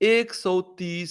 130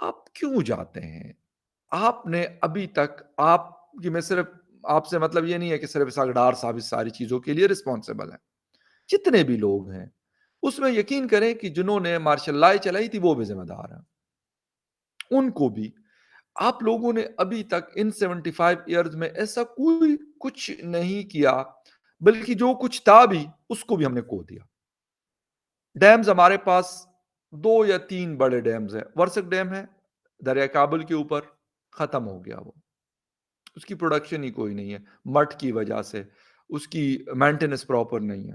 آپ کیوں جاتے ہیں؟ آپ نے ابھی تک آپ کی میں صرف آپ سے مطلب یہ نہیں ہے کہ صرف اسحاق ڈار صاحب اس ساری چیزوں کے لیے رسپانسبل ہیں۔ جتنے بھی لوگ ہیں، اس میں یقین کریں کہ جنہوں نے مارشل لاء چلائی تھی وہ بھی ذمہ دار ہیں۔ ان کو بھی آپ لوگوں نے ابھی تک ان 75 ایئرز میں ایسا کوئی کچھ نہیں کیا، بلکہ جو کچھ تھا بھی اس کو بھی ہم نے کھو دیا۔ ڈیمز ہمارے پاس 2 یا 3 بڑے ڈیمز ہیں۔ ورسک ڈیم ہے دریائے کابل کے اوپر، ختم ہو گیا وہ۔ اس کی پروڈکشن ہی کوئی نہیں ہے، مٹ کی وجہ سے، اس کی مینٹیننس پراپر نہیں ہے۔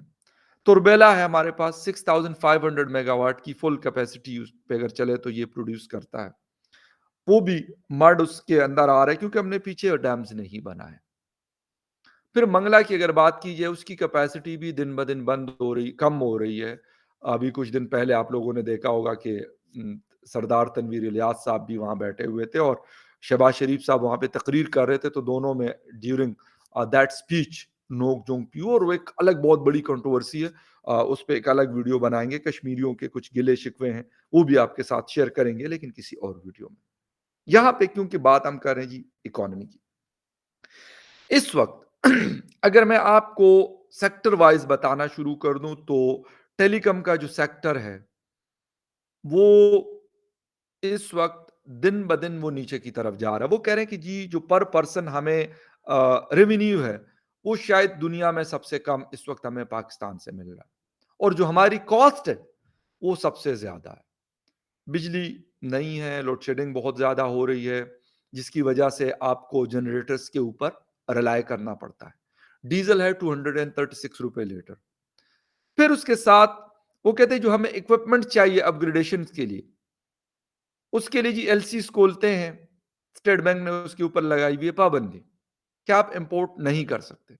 تربیلا ہے ہمارے پاس 6500 میگا واٹ کی فل کیپیسٹی، اس پہ اگر چلے تو یہ پروڈیوس کرتا ہے۔ وہ بھی مڈ اس کے اندر آ رہا ہے کیونکہ ہم نے پیچھے ڈیمز نہیں بنائے۔ پھر منگلا کی اگر بات کی جائے، اس کی کیپیسٹی بھی دن بدن بند ہو رہی، کم ہو رہی ہے۔ ابھی کچھ دن پہلے آپ لوگوں نے دیکھا ہوگا کہ سردار تنویر الیاس صاحب بھی وہاں بیٹھے ہوئے تھے اور شہباز شریف صاحب وہاں پہ تقریر کر رہے تھے، تو دونوں میں ڈیورنگ دیٹ اسپیچ نوک جھونک بھی ہوئی، اور وہ ایک الگ بہت بڑی کنٹروورسی ہے۔ اس پہ ایک الگ ویڈیو بنائیں گے، کشمیریوں کے کچھ گلے شکوے ہیں وہ بھی آپ کے ساتھ شیئر کریں گے، لیکن کسی اور ویڈیو میں۔ یہاں پہ کیونکہ بات ہم کر رہے ہیں جی اکانومی کی، اس وقت اگر میں آپ کو سیکٹر وائز بتانا شروع کر دوں تو ٹیلی کام کا جو سیکٹر ہے وہ اس وقت دن بدن وہ نیچے کی طرف جا رہا ہے۔ وہ کہہ رہے ہیں کہ جی جو پر پرسن ہمیں ریونیو ہے وہ شاید دنیا میں سب سے کم اس وقت ہمیں پاکستان سے مل رہا ہے، اور جو ہماری کاسٹ ہے وہ سب سے زیادہ ہے۔ بجلی نہیں ہے، لوڈ شیڈنگ بہت زیادہ ہو رہی ہے، جس کی وجہ سے آپ کو جنریٹرز کے اوپر ریلائی کرنا پڑتا ہے۔ ڈیزل ہے 236 روپے لیٹر۔ پھر اس کے ساتھ وہ کہتے ہیں جو ہمیں اکوپمنٹ چاہیے اپ گریڈیشن کے لیے، اس کے لیے جی ایل سیز کھولتے ہیں، اسٹیٹ بینک نے اس کے اوپر لگائی ہوئی ہے پابندی کہ آپ امپورٹ نہیں کر سکتے۔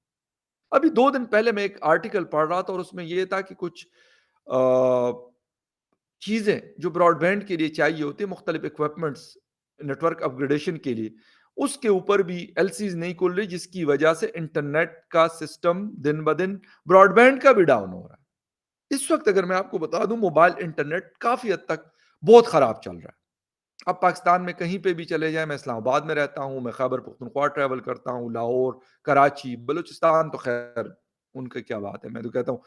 ابھی 2 دن پہلے میں ایک آرٹیکل پڑھ رہا تھا اور اس میں یہ تھا کہ کچھ چیزیں جو براڈ بینڈ کے لیے چاہیے ہوتی ہیں، مختلف اکوپمنٹس نیٹ ورک اپ گریڈیشن کے لیے، اس کے اوپر بھی ایل سیز نہیں کھل رہی، جس کی وجہ سے انٹرنیٹ کا سسٹم دن بدن براڈ بینڈ کا بھی ڈاؤن ہو رہا ہے۔ اس وقت اگر میں آپ کو بتا دوں موبائل انٹرنیٹ کافی حد تک بہت خراب چل رہا ہے۔ اب پاکستان میں کہیں پہ بھی چلے جائیں، میں اسلام آباد میں رہتا ہوں، میں خیبر پختونخوا ٹریول کرتا ہوں، لاہور، کراچی، بلوچستان، تو خیر ان کا کیا بات ہے، میں تو کہتا ہوں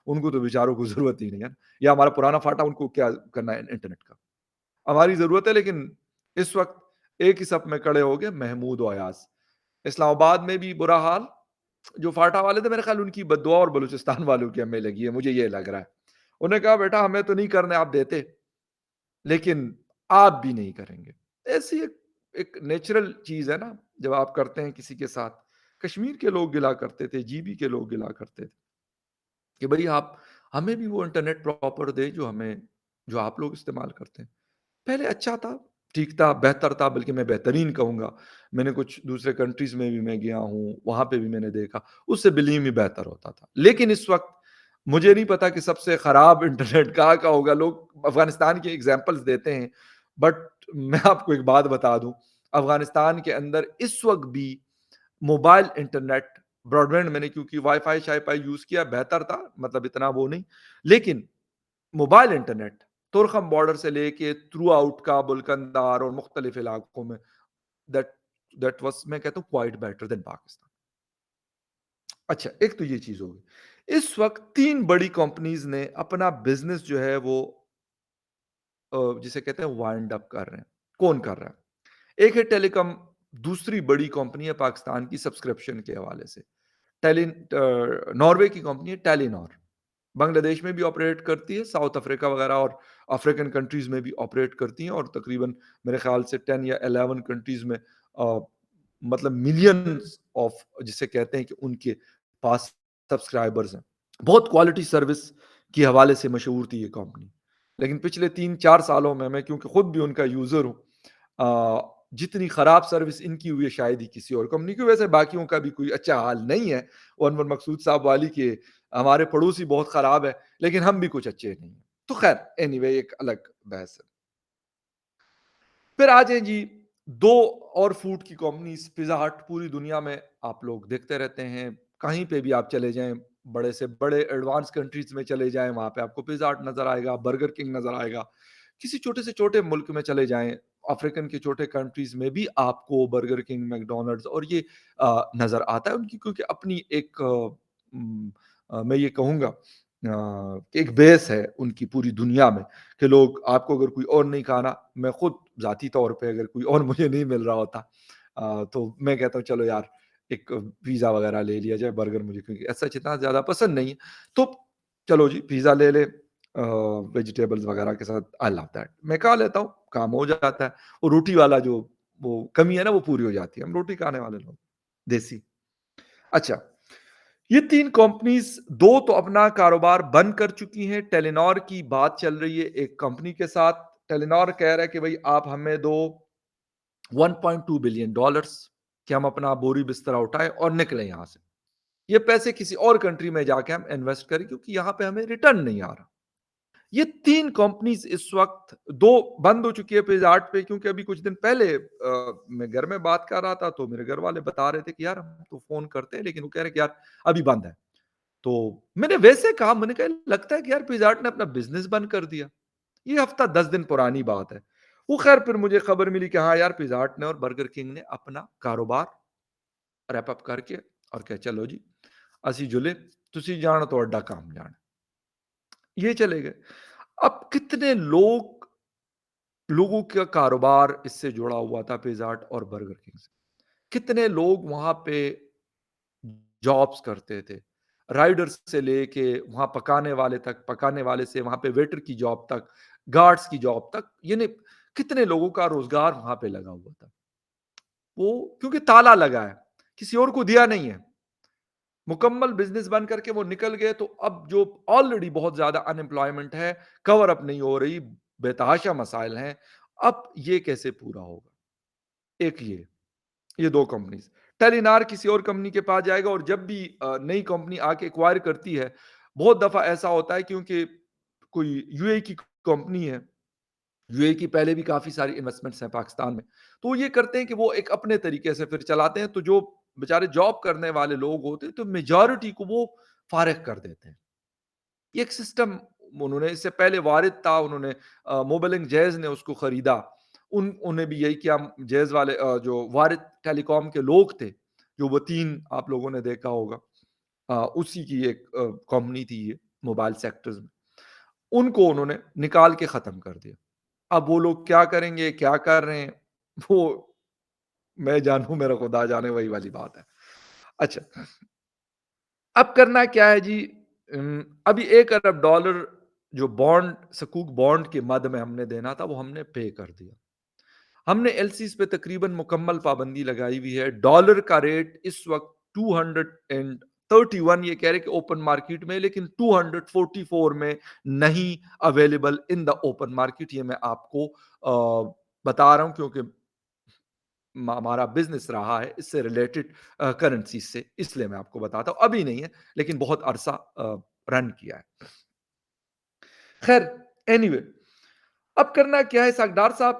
ان کو تو بیچاروں کو ضرورت ہی نہیں ہے، یا ہمارا پرانا فاٹا ان کو کیا کرنا ہے انٹرنیٹ کا، ہماری ضرورت ہے۔ لیکن اس وقت ایک ہی صف میں کھڑے ہو گئے محمود و ایاز۔ اسلام آباد میں بھی برا حال، جو فاٹا والے تھے میرے خیال ان کی بد دعا اور بلوچستان والوں کی ہمیں لگی ہے، مجھے یہ لگ رہا ہے۔ انہوں نے کہا بیٹا ہمیں تو نہیں کرنے آپ دیتے، لیکن آپ بھی نہیں کریں گے۔ ایسی ایک نیچرل چیز ہے نا، جب آپ کرتے ہیں کسی کے ساتھ۔ کشمیر کے لوگ گلا کرتے تھے، جی بی کے لوگ گلا کرتے تھے کہ بھائی آپ ہمیں بھی وہ انٹرنیٹ پراپر دے جو آپ لوگ استعمال کرتے ہیں۔ پہلے اچھا تھا، ٹھیک تھا، بہتر تھا، بلکہ میں بہترین کہوں گا۔ میں نے کچھ دوسرے کنٹریز میں بھی میں گیا ہوں، وہاں پہ بھی میں نے دیکھا، اس سے بلیم ہی بہتر ہوتا تھا۔ لیکن اس وقت مجھے نہیں پتا کہ سب سے خراب انٹرنیٹ کہاں کا ہوگا۔ لوگ افغانستان کے ایگزامپلز دیتے ہیں، بٹ میں آپ کو ایک بات بتا دوں، افغانستان کے اندر اس وقت بھی موبائل انٹرنیٹ براڈ بینڈ، میں نے کیونکہ وائی فائی شائی پائی یوز کیا، بہتر تھا، مطلب اتنا وہ نہیں، لیکن موبائل انٹرنیٹ تورخم بارڈر سے لے کے تھرو آؤٹ کابل، کندہار اور مختلف علاقوں میں دیٹ دیٹ واز، میں کہتا ہوں کوائٹ بیٹر دین پاکستان۔ اچھا، ایک تو یہ چیز ہوگی۔ اس وقت 3 بڑی کمپنیز نے اپنا بزنس جو ہے وہ جسے کہتے ہیں وائنڈ اپ کر رہے ہیں۔ کون کر رہا ہے؟ ایک ہے ٹیلی کام، دوسری بڑی کمپنی ہے پاکستان کی سبسکرپشن کے حوالے سے، ٹیلی ناروے کی کمپنی ہے ٹیلی نار، بنگلہ دیش میں بھی آپریٹ کرتی ہے، ساؤتھ افریقہ وغیرہ اور افریقن کنٹریز میں بھی آپریٹ کرتی ہیں، اور تقریباً میرے خیال سے 10 یا 11 کنٹریز میں مطلب ملینز آف جسے کہتے ہیں کہ ان کے پاس سبسکرائبرز ہیں۔ بہت کوالٹی سروس کے حوالے سے مشہور تھی یہ کمپنی، لیکن پچھلے 3-4 سالوں میں کیونکہ خود بھی ان کا یوزر ہوں، جتنی خراب سروس ان کی ہوئی ہے شاید ہی کسی اور کمپنی کی، ویسے باقیوں کا بھی کوئی اچھا حال نہیں ہے، انور مقصود صاحب والی کے ہمارے پڑوسی بہت خراب ہے، لیکن ہم بھی کچھ اچھے نہیں ہیں، تو خیر اینی وے ایک الگ بحث ہے۔ پھر آ جائیں جی 2 اور فوڈ کی کمپنیز، پیزا ہٹ، پوری دنیا میں آپ لوگ دیکھتے رہتے ہیں، کہیں پہ بھی آپ چلے جائیں، بڑے سے بڑے ایڈوانس کنٹریز میں چلے جائیں، وہاں پہ آپ کو پیزا ہٹ نظر آئے گا، برگر کنگ نظر آئے گا، کسی چھوٹے سے چھوٹے ملک میں چلے جائیں، افریقن کے چھوٹے کنٹریز میں بھی آپ کو برگر کنگ، میکڈونلڈز اور یہ نظر آتا ہے ان کی، کیونکہ اپنی ایک میں یہ کہوں گا کہ ایک بیس ہے ان کی پوری دنیا میں، کہ لوگ آپ کو اگر کوئی اور نہیں کھانا، میں خود ذاتی طور پہ اگر کوئی اور مجھے نہیں مل رہا ہوتا تو میں کہتا ہوں چلو یار ایک پیزا وغیرہ لے لیا جائے، برگر مجھے کیونکہ ایسا اتنا زیادہ پسند نہیں ہے، تو چلو جی پیزا لے لے ویجیٹیبلز وغیرہ کے ساتھ، آئی لو دیٹ، میں کھا لیتا ہوں، کام ہو جاتا ہے، اور روٹی والا جو وہ کمی ہے نا وہ پوری ہو جاتی ہے، ہم روٹی کھانے والے لوگ دیسی۔ اچھا، یہ تین کمپنیز دو تو اپنا کاروبار بند کر چکی ہیں، ٹیلینور کی بات چل رہی ہے ایک کمپنی کے ساتھ، ٹیلینور کہہ رہا ہے کہ بھائی آپ ہمیں دو 1.2 بلین ڈالرز کہ ہم اپنا بوری بستر اٹھائیں اور نکلیں یہاں سے، یہ پیسے کسی اور کنٹری میں جا کے ہم انویسٹ کریں کیونکہ یہاں پہ ہمیں ریٹرن نہیں آ رہا۔ یہ تین کمپنیز اس وقت دو بند ہو چکی ہے پیزا ہٹ پہ، کیونکہ ابھی کچھ دن پہلے میں گھر میں بات کر رہا تھا تو میرے گھر والے بتا رہے تھے کہ یار ہم تو فون کرتے ہیں لیکن وہ کہہ رہے کہ یار ابھی بند ہے، تو میں نے ویسے کہا، میں نے کہا لگتا ہے کہ یار پیزا ہٹ نے اپنا بزنس بند کر دیا، یہ ہفتہ 10 دن پرانی بات ہے۔ وہ خیر پھر مجھے خبر ملی کہ ہاں یار پیزا ہٹ نے اور برگر کنگ نے اپنا کاروبار ریپ اپ کر کے اور کہ چلو جی اسی جلے تسی جان تو اڈا کام جان، یہ چلے گئے۔ اب کتنے لوگوں کا کاروبار اس سے جڑا ہوا تھا پیزا ہٹ اور برگر کنگ سے، کتنے لوگ وہاں پہ جابس کرتے تھے، رائڈرز سے لے کے وہاں پکانے والے تک، پکانے والے سے وہاں پہ ویٹر کی جاب تک، گارڈز کی جاب تک، یعنی کتنے لوگوں کا روزگار وہاں پہ لگا ہوا تھا، وہ کیونکہ تالا لگا ہے، کسی اور کو دیا نہیں ہے، مکمل بزنس بن کر کے وہ نکل گئے، تو اب جو آلریڈی بہت زیادہ ان امپلائمنٹ ہے، کور اپ نہیں ہو رہی، بے تحاشا مسائل ہیں، اب یہ کیسے پورا ہوگا؟ ایک یہ دو کمپنیز، ٹیلینار کسی اور کمپنی کے پاس جائے گا، اور جب بھی نئی کمپنی آ کے ایکوائر کرتی ہے، بہت دفعہ ایسا ہوتا ہے کیونکہ کوئی یو اے کی کمپنی ہے، یو اے کی پہلے بھی کافی ساری انویسٹمنٹس ہیں پاکستان میں، تو وہ یہ کرتے ہیں کہ وہ ایک اپنے طریقے سے پھر چلاتے ہیں، تو جو بیچارے جاب کرنے والے لوگ ہوتے ہیں تو میجورٹی کو وہ فارغ کر دیتے ہیں، یہ ایک سسٹم انہوں نے، اس سے پہلے وارد تھا، انہوں نے موبلنگ جیز نے اس کو خریدا، انہیں بھی یہی کیا، جیز والے جو وارد ٹیلی کام کے لوگ تھے، جو وہ تین آپ لوگوں نے دیکھا ہوگا، اسی کی ایک کمپنی تھی یہ موبائل سیکٹرز میں، ان کو انہوں نے نکال کے ختم کر دیا۔ اب وہ لوگ کیا کریں گے، کیا کر رہے ہیں، وہ میں جانوں میرا خدا جانے، وہی والی بات ہے۔ اچھا، اب کرنا کیا ہے جی، ابھی $1 ارب جو بانڈ سکوک بانڈ کے مد میں ہم نے دینا تھا وہ ہم نے پے کر دیا، ہم نے ایل سیز پہ تقریباً مکمل پابندی لگائی ہوئی ہے، ڈالر کا ریٹ اس وقت 231 یہ کہہ رہے کہ اوپن مارکیٹ میں، لیکن 244 میں نہیں available in the open market, یہ میں آپ کو بتا رہا ہوں کیونکہ ہمارا بزنس رہا ہے اس سے ریلیٹڈ کرنسی سے، اس لیے میں آپ کو بتاتا ہوں، ابھی نہیں ہے لیکن بہت عرصہ رن کیا ہے۔ خیر اینی وے، اب کرنا کیا ہے، ساکڈار صاحب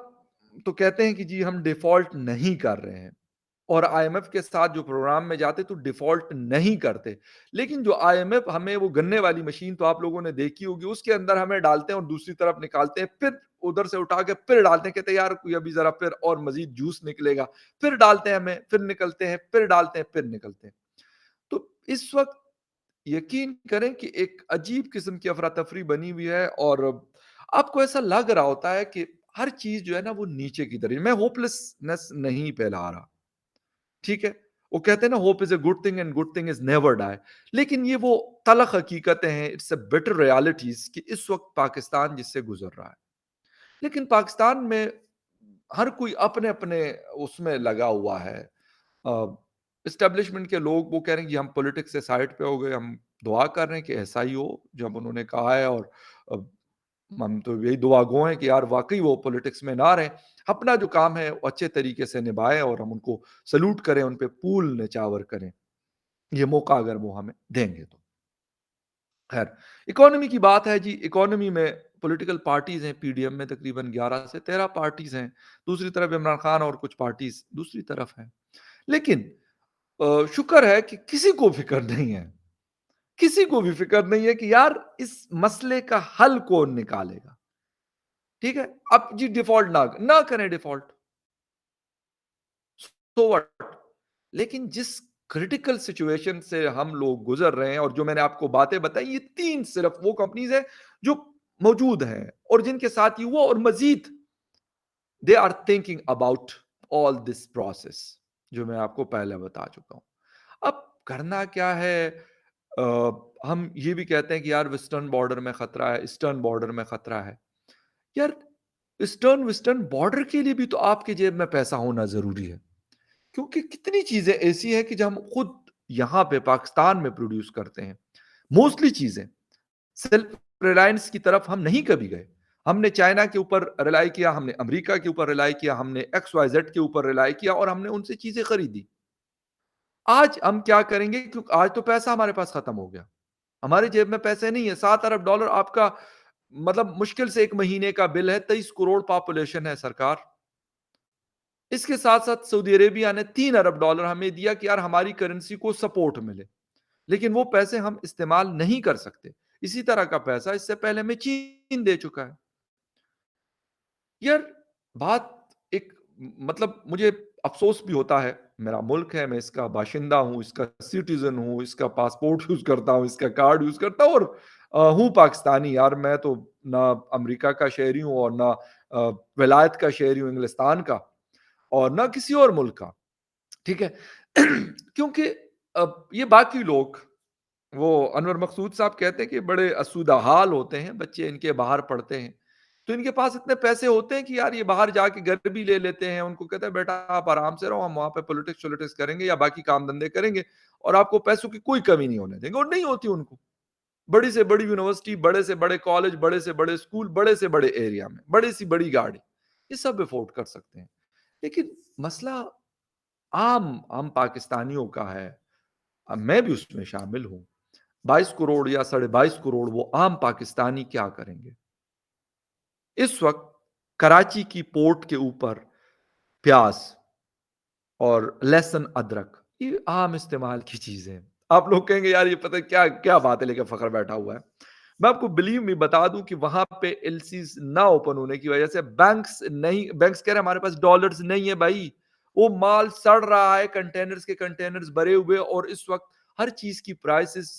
تو کہتے ہیں کہ جی ہم ڈیفالٹ نہیں کر رہے ہیں، اور آئی ایم ایف کے ساتھ جو پروگرام میں جاتے تو ڈیفالٹ نہیں کرتے، لیکن جو آئی ایم ایف ہمیں وہ گنے والی مشین تو آپ لوگوں نے دیکھی ہوگی، اس کے اندر ہمیں ڈالتے ہیں اور دوسری طرف نکالتے ہیں، پھر ادھر سے اٹھا کے پھر ڈالتے ہیں، کہتے ہیں یار کوئی ابھی ذرا پھر اور مزید جوس نکلے گا، پھر ڈالتے ہیں ہمیں، پھر نکلتے ہیں، پھر ڈالتے ہیں، پھر نکلتے ہیں۔ تو اس وقت یقین کریں کہ ایک عجیب قسم کی افراتفری بنی ہوئی ہے، اور آپ کو ایسا لگ رہا ہوتا ہے کہ ہر چیز جو ہے نا وہ نیچے کی طرف، میں ہوپلیسنس نہیں پھیلا رہا، ٹھیک ہے، وہ کہتے ہیں نا hope is a good thing and good thing is never die, لیکن یہ وہ تلخ حقیقتیں ہیں، اٹس اے بیٹر ریالٹیز کہ اس وقت پاکستان جس سے گزر رہا ہے، لیکن پاکستان میں ہر کوئی اپنے اپنے اس میں لگا ہوا ہے، اسٹیبلشمنٹ کے لوگ وہ کہہ رہے ہیں کہ ہم پولیٹکس سے سائڈ پہ ہو گئے، ہم دعا کر رہے ہیں کہ ایسا ہی ہو جب انہوں نے کہا ہے، اور ہم تو یہی دعا گو ہیں کہ یار واقعی وہ پولیٹکس میں نہ رہیں، اپنا جو کام ہے وہ اچھے طریقے سے نبھائیں، اور ہم ان کو سلوٹ کریں، ان پہ پول نچاور کریں، یہ موقع اگر وہ ہمیں دیں گے تو۔ خیر، اکانومی کی بات ہے جی، اکانومی میں پولیٹیکل پارٹیز ہیں، پی ڈی ایم میں تقریباً 11 سے 13 پارٹیز ہیں، دوسری طرف عمران خان اور کچھ پارٹیز دوسری طرف ہیں، لیکن شکر ہے کہ کسی کو فکر نہیں ہے، کسی کو بھی فکر نہیں ہے کہ یار اس مسئلے کا حل کون نکالے گا، ٹھیک ہے؟ اب جی ڈیفالٹ نہ کریں ڈیفالٹ، سو واٹ؟ لیکن جس کریٹیکل سچویشن سے ہم لوگ گزر رہے ہیں، اور جو میں نے آپ کو باتیں بتائی، یہ 3 صرف وہ کنپنیز ہیں جو موجود ہیں اور جن کے ساتھ یہ ہوا، اور مزید they are thinking about all this process جو میں آپ کو پہلے بتا چکا ہوں. اب کرنا کیا ہے؟ ہم یہ بھی کہتے ہیں کہ یار ویسٹرن بارڈر میں خطرہ ہے، ایسٹرن بارڈر میں خطرہ ہے. یار ایسٹرن ویسٹرن بارڈر کے لیے بھی تو آپ کی جیب میں پیسہ ہونا ضروری ہے، کیونکہ کتنی چیزیں ایسی ہیں کہ جو ہم خود یہاں پہ پاکستان میں پروڈیوس کرتے ہیں. موسٹلی چیزیں سیلف ریلائنس کی طرف ہم نہیں کبھی گئے. ہم نے چائنا کے اوپر ریلائی کیا، ہم نے امریکہ کے اوپر ریلائی کیا، ہم نے ایکس وائی زیڈ کے اوپر ریلائی کیا، اور ہم نے ان سے چیزیں خریدی. آج ہم کیا کریں گے؟ کیونکہ آج تو پیسہ ہمارے پاس ختم ہو گیا، ہماری جیب میں پیسے نہیں ہے. $7 ارب آپ کا مطلب مشکل سے ایک مہینے کا بل ہے. 23 کروڑ پاپولیشن ہے سرکار. اس کے ساتھ ساتھ سعودی عربیہ نے $3 ارب ہمیں دیا کہ یار ہماری کرنسی کو سپورٹ ملے، لیکن وہ پیسے ہم استعمال نہیں کر سکتے. اسی طرح کا پیسہ اس سے پہلے میں چین دے چکا ہے. یار بات ایک مطلب مجھے افسوس بھی ہوتا ہے، میرا ملک ہے، میں اس کا باشندہ ہوں، اس کا سٹیزن ہوں، اس کا پاسپورٹ یوز کرتا ہوں، اس کا کارڈ یوز کرتا ہوں، اور ہوں پاکستانی. یار میں تو نہ امریکہ کا شہری ہوں اور نہ ولایت کا شہری ہوں انگلستان کا، اور نہ کسی اور ملک کا. ٹھیک ہے؟ کیونکہ یہ باقی لوگ، وہ انور مقصود صاحب کہتے ہیں کہ بڑے اسودہ حال ہوتے ہیں بچے ان کے، باہر پڑھتے ہیں تو ان کے پاس اتنے پیسے ہوتے ہیں کہ یار یہ باہر جا کے گھر بھی لے لیتے ہیں. ان کو کہتا ہے بیٹا آپ آرام سے رہو، ہم وہاں پہ پولیٹکس کریں گے یا باقی کام دھندے کریں گے، اور آپ کو پیسوں کی کوئی کمی نہیں ہونے دیں گے. اور نہیں ہوتی ان کو. بڑی سے بڑی یونیورسٹی، بڑے سے بڑے کالج، بڑے سے بڑے اسکول، بڑے سے بڑے ایریا میں بڑی سی بڑی گاڑی، یہ سب افورڈ کر سکتے ہیں. لیکن مسئلہ عام پاکستانیوں کا ہے. اب میں بھی اس میں شامل ہوں. 22 کروڑ یا 22.5 کروڑ وہ عام پاکستانی کیا کریں گے؟ اس وقت کراچی کی پورٹ کے اوپر پیاز اور لہسن ادرک یہ عام استعمال کی چیزیں. آپ لوگ کہیں گے یار یہ پتہ کیا کیا بات ہے، لے کے فخر بیٹھا ہوا ہے. میں آپ کو بلیو میں بتا دوں کہ وہاں پہ ایل سیز نہ اوپن ہونے کی وجہ سے بینکس کہہ رہے ہیں ہمارے پاس ڈالرز نہیں ہے بھائی. وہ مال سڑ رہا ہے، کنٹینرز کے کنٹینرز بھرے ہوئے، اور اس وقت ہر چیز کی پرائسز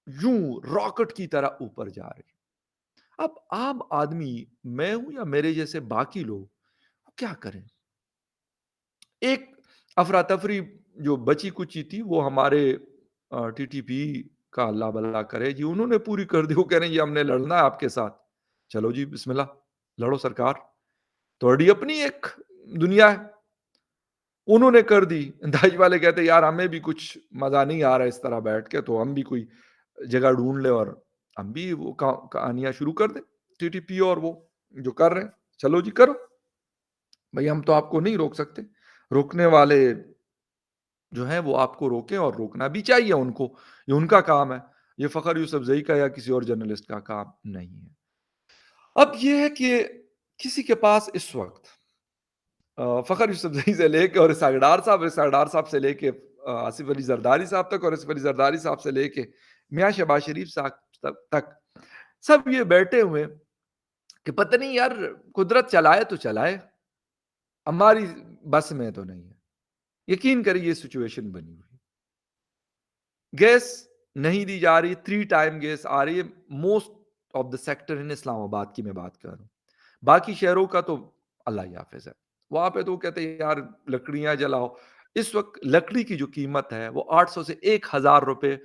یوں راکٹ کی طرح اوپر جا رہی. اب عام آدمی، میں ہوں یا میرے جیسے باقی لوگ، وہ کیا کریں؟ ایک افراتفری جو بچی کچی تھی وہ ہمارے ٹی ٹی پی کا اللہ بلا کرے جی انہوں نے پوری کر دی. وہ کہہ رہے ہیں جی ہم نے لڑنا ہے آپ کے ساتھ. چلو جی بسم اللہ، لڑو سرکار، تھوڑی اپنی ایک دنیا ہے. انہوں نے کر دی. داج والے کہتے یار ہمیں بھی کچھ مزہ نہیں آ رہا اس طرح بیٹھ کے، تو ہم بھی کوئی جگہ ڈھونڈ لیں اور ہم بھی وہ کہانیاں شروع کر دیں. ٹی ٹی پی اور وہ جو کر رہے ہیں، چلو جی کرو بھائی، ہم تو آپ کو نہیں روک سکتے. روکنے والے جو ہیں وہ آپ کو روکیں، اور روکنا بھی چاہیے ان کو، یہ ان کا کام ہے. یہ فخر یوسف زئی کا یا کسی اور جرنلسٹ کا کام نہیں ہے. اب یہ ہے کہ کسی کے پاس اس وقت فخر یوسف زئی سے لے کے اور اسحاق ڈار صاحب سے لے کے آصف علی زرداری صاحب تک، اور آصف علی زرداری صاحب سے لے کے میاں شہباز شریف صاحب تک، سب یہ بیٹھے ہوئے کہ پتہ نہیں یار قدرت چلائے تو چلائے، ہماری بس میں تو نہیں ہے. یقین کریے یہ سچویشن بنی ہوئی. گیس نہیں دی جا رہی، 3 ٹائم گیس آ رہی ہے. موسٹ آف دا سیکٹر ان اسلام آباد کی میں بات کر رہا ہوں. باقی شہروں کا تو اللہ ہی حافظ ہے. وہاں پہ تو کہتے ہیں یار لکڑیاں جلاؤ. اس وقت لکڑی کی جو قیمت ہے وہ 800 سے 1000 روپے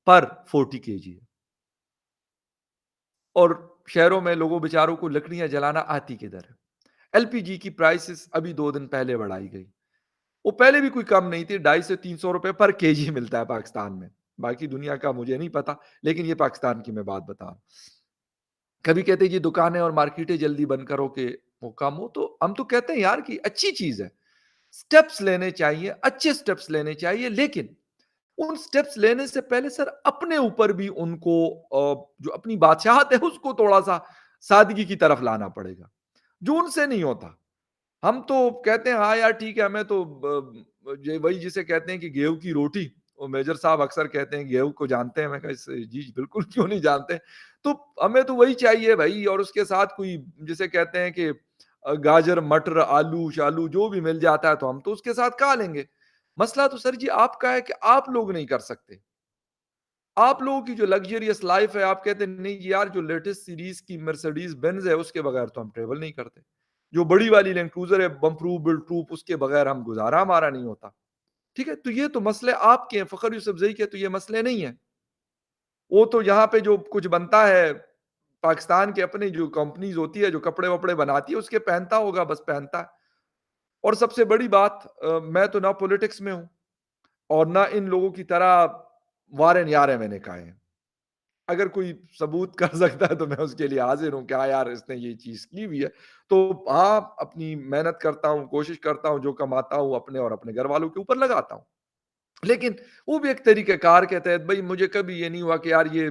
پر 40 kg ہے. اور شہروں میں لوگوں بیچاروں کو لکڑیاں جلانا آتی کدھر ہے؟ ایل پی جی کی پرائسز ابھی 2 دن پہلے بڑھائی گئی. وہ پہلے بھی کوئی کم نہیں تھی، 250 سے 300 روپے پر kg ملتا ہے پاکستان میں. باقی دنیا کا مجھے نہیں پتا، لیکن یہ پاکستان کی میں بات بتا رہا ہوں. کبھی کہتے ہیں یہ دکانیں اور مارکیٹیں جلدی بند کرو کہ وہ کم ہو، تو ہم تو کہتے ہیں یار کہ اچھی چیز ہے، سٹیپس لینے چاہیے، اچھے سٹیپس لینے چاہیے. لیکن ان سٹیپس لینے سے پہلے سر اپنے اوپر بھی ان کو جو اپنی بادشاہت ہے اس کو تھوڑا سا سادگی کی طرف لانا پڑے گا، جو ان سے نہیں ہوتا. ہم تو کہتے ہیں ہاں یار ٹھیک ہے، ہمیں تو وہی جسے کہتے ہیں کہ گیہوں کی روٹی میجر صاحب اکثر کہتے ہیں گیہوں کو جانتے ہیں، میں کہا جی بالکل کیوں نہیں جانتے۔ تو ہمیں تو وہی چاہیے بھائی، اور اس کے ساتھ کوئی جسے کہتے ہیں کہ گاجر مٹر آلو شالو جو بھی مل جاتا ہے تو ہم تو اس کے ساتھ کھا لیں گے۔ مسئلہ تو سر جی آپ کا ہے کہ آپ لوگ نہیں کر سکتے۔ آپ لوگوں کی جو لگژریس لائف ہے، آپ کہتے ہیں نہیں جی یار جو لیٹسٹ سیریز کی مرسیڈیز بینز ہے اس کے بغیر تو ہم ٹریول نہیں کرتے، جو بڑی والی لینڈ کروزر ہے بم پروف بل پروف اس کے بغیر ہم گزارا ہمارا نہیں ہوتا۔ ٹھیک ہے، تو یہ تو مسئلے آپ کے ہیں، فخر یوسف زئی کے تو یہ مسئلے نہیں ہیں۔ وہ تو یہاں پہ جو کچھ بنتا ہے پاکستان کے اپنی جو کمپنیز ہوتی ہے جو کپڑے وپڑے بناتی ہے اس کے پہنتا ہوگا، بس پہنتا ہے۔ اور سب سے بڑی بات میں تو نہ پولیٹکس میں ہوں اور نہ ان لوگوں کی طرح وارن یار میں نے کہے ہیں۔ اگر کوئی ثبوت کر سکتا ہے تو میں اس کے لیے حاضر ہوں کہ ہاں یار اس نے یہ چیز کی ہوئی ہے، تو ہاں اپنی محنت کرتا ہوں، کوشش کرتا ہوں، جو کماتا ہوں اپنے اور اپنے گھر والوں کے اوپر لگاتا ہوں۔ لیکن وہ بھی ایک طریقہ کار کے تحت، بھائی مجھے کبھی یہ نہیں ہوا کہ یار یہ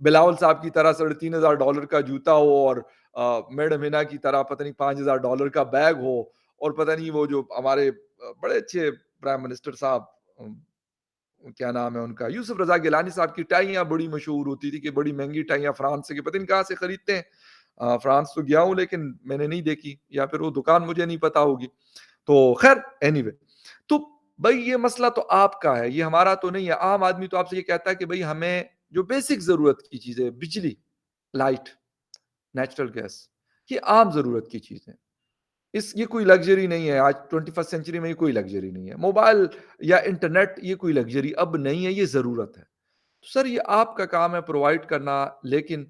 بلاول صاحب کی طرح $3,500 کا جوتا ہو اور میڈم ہنا کی طرح پتہ نہیں $5,000 کا بیگ ہو، اور پتہ نہیں وہ جو ہمارے بڑے اچھے پرائم منسٹر صاحب کیا نام ہے ان کا، یوسف رضا گیلانی صاحب کی ٹائیاں بڑی مشہور ہوتی تھی کہ بڑی مہنگی ٹائیاں فرانس سے، کہ پتہ نہیں کہاں سے خریدتے ہیں۔ فرانس تو گیا ہوں لیکن میں نے نہیں دیکھی، یا پھر وہ دکان مجھے نہیں پتا ہوگی۔ تو خیر اینی وے، تو بھائی یہ مسئلہ تو آپ کا ہے، یہ ہمارا تو نہیں ہے۔ عام آدمی تو آپ سے یہ کہتا ہے کہ بھائی ہمیں جو بیسک ضرورت کی چیزیں، بجلی، لائٹ، نیچرل گیس، یہ عام ضرورت کی چیزیں، یہ کوئی لگژری نہیں ہے۔ آج 21 سینچری میں یہ کوئی لگژری نہیں ہے۔ موبائل یا انٹرنیٹ یہ کوئی لگژری اب نہیں ہے، یہ ضرورت ہے۔ تو سر یہ آپ کا کام ہے پرووائڈ کرنا، لیکن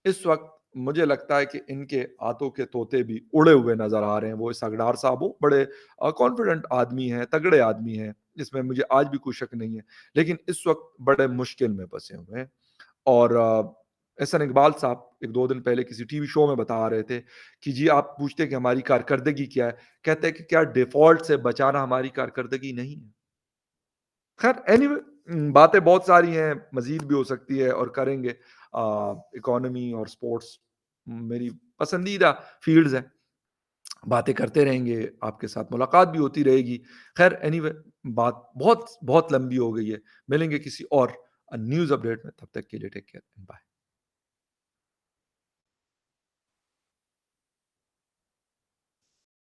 اس وقت مجھے لگتا ہے کہ ان کے ہاتھوں کے طوطے بھی اڑے ہوئے نظر آ رہے ہیں۔ وہ اسحاق صاحب وہ بڑے کانفیڈنٹ آدمی ہیں، تگڑے آدمی ہیں، اس میں مجھے آج بھی کوئی شک نہیں ہے، لیکن اس وقت بڑے مشکل میں پھنسے ہوئے ہیں۔ اور احسن اقبال صاحب ایک دو دن پہلے کسی ٹی وی شو میں بتا رہے تھے کہ جی آپ پوچھتے کہ ہماری کارکردگی کیا ہے، کہتے ہیں کہ کیا ڈیفالٹ سے بچانا ہماری کارکردگی نہیں ہے۔ خیر اینی وے، باتیں بہت ساری ہیں، مزید بھی ہو سکتی ہے اور کریں گے۔ اکانومی اور سپورٹس میری پسندیدہ فیلڈز ہیں، باتیں کرتے رہیں گے، آپ کے ساتھ ملاقات بھی ہوتی رہے گی۔ خیر اینی وے، بات بہت بہت لمبی ہو گئی ہے، ملیں گے کسی اور نیوز اپڈیٹ میں، تب تک کے لیے ٹیک کیئر، بائے۔